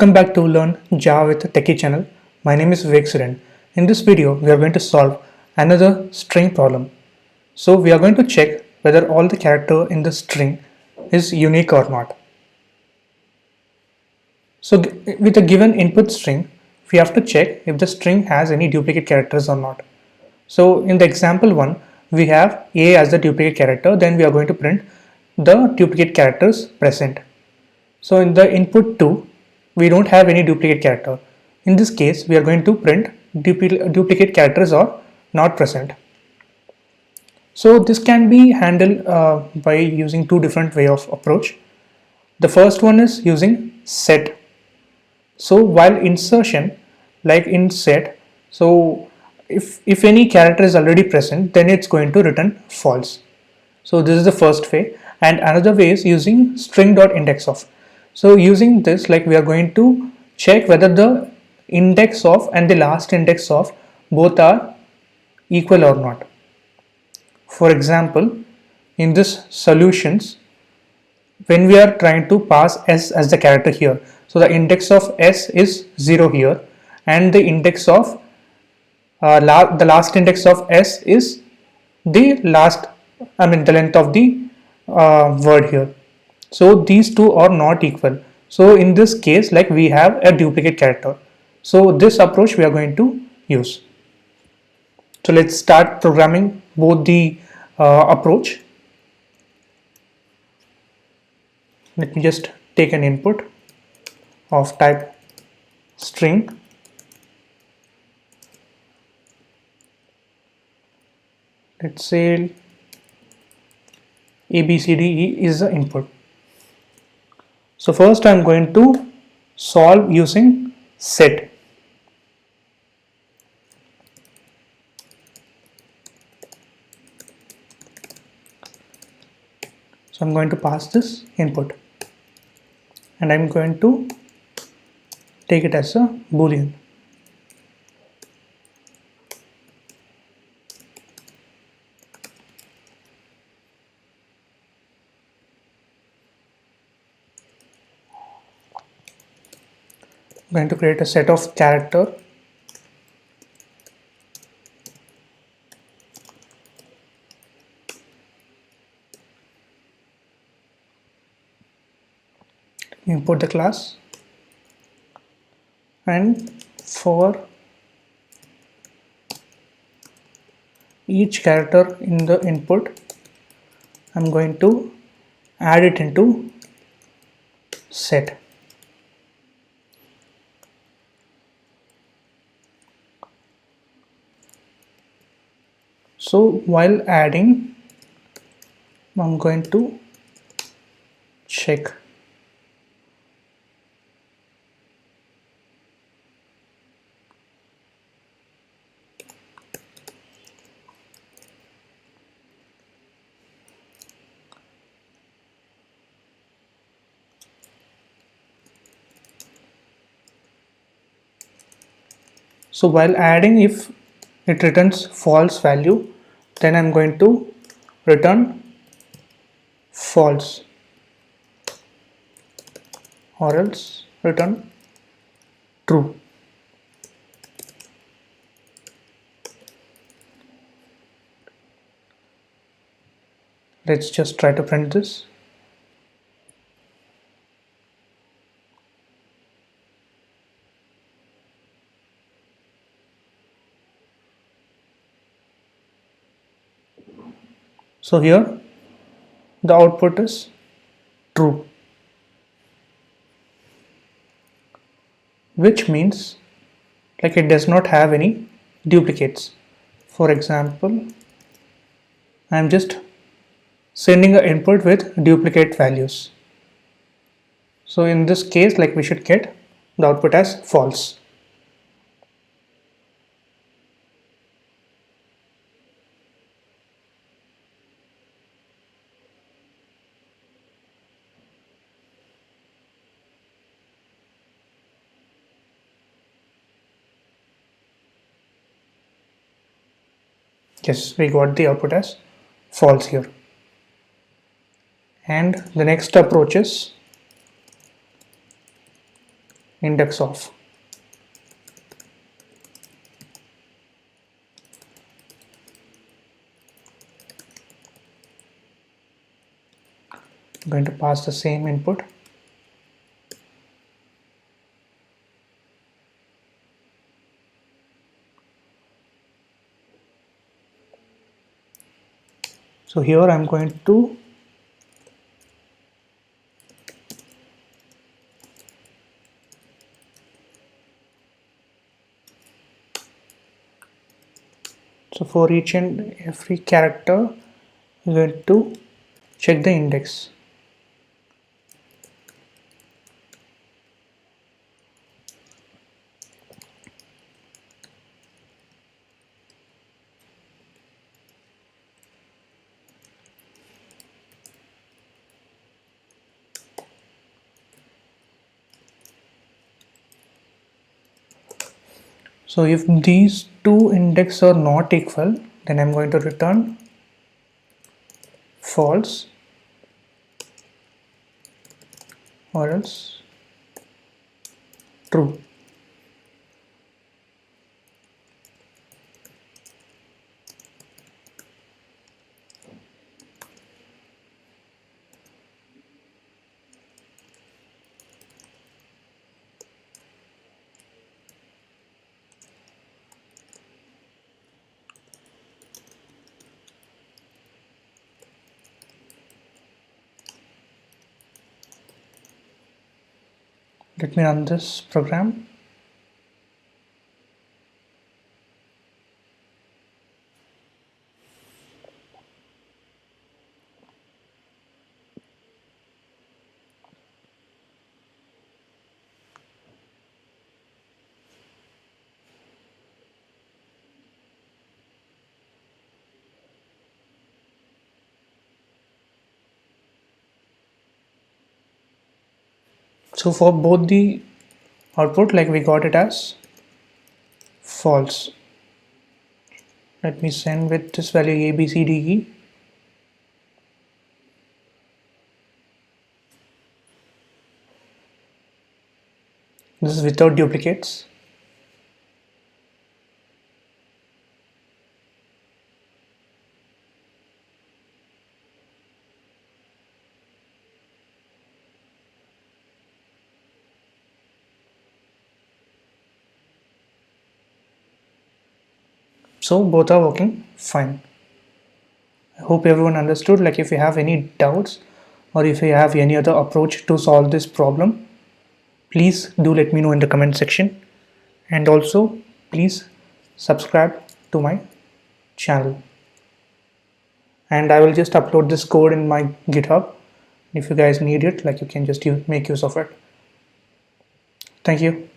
Welcome back to Learn Java with the Techie channel. My name is Vivek Suren. In this video, we are going to solve another string problem. So we are going to check whether all the character in the string is unique or not. So with a given input string, we have to check if the string has any duplicate characters or not. So in the example 1, we have A as the duplicate character, then we are going to print the duplicate characters present. So in the input 2, we don't have any duplicate character. In this case, we are going to print duplicate characters are not present. So this can be handled by using two different way of approach. The first one is using set. So while insertion, like in set, so if any character is already present, then it's going to return false. So this is the first way, and another way is using string.indexOf. So using this, like we are going to check whether the index of and the last index of both are equal or not. For example, in this solutions, when we are trying to pass s as the character here, so the index of s is 0 here, and the index of the last index of s is the the length of the word here. So these two are not equal. So in this case, like we have a duplicate character. So this approach we are going to use. So let's start programming both the approach. Let me just take an input of type string. Let's say ABCDE is the input. So first I'm going to solve using set. So I'm going to pass this input and I'm going to take it as a boolean. I'm going to create a set of character import the class, and for each character in the input I'm going to add it into set. So while adding, I'm going to check. So while adding, if it returns false value, then I'm going to return false, or else return true. Let's just try to print this. So here the output is true, which means like it does not have any duplicates. For example, I am just sending an input with duplicate values. So in this case, like we should get the output as false. Yes, we got the output as false here. And the next approach is index of. I'm going to pass the same input. So here I'm going to for each and every character I'm going to check the index. So if these two indexes are not equal, then I'm going to return false or else true. Let me run this program. So for both the output, like we got it as false. Let me send with this value A, B, C, D, E. This is without duplicates. So both are working fine. I hope everyone understood. Like if you have any doubts or if you have any other approach to solve this problem, please do let me know in the comment section. And also please subscribe to my channel. And I will just upload this code in my GitHub. If you guys need it, like you can just make use of it. Thank you.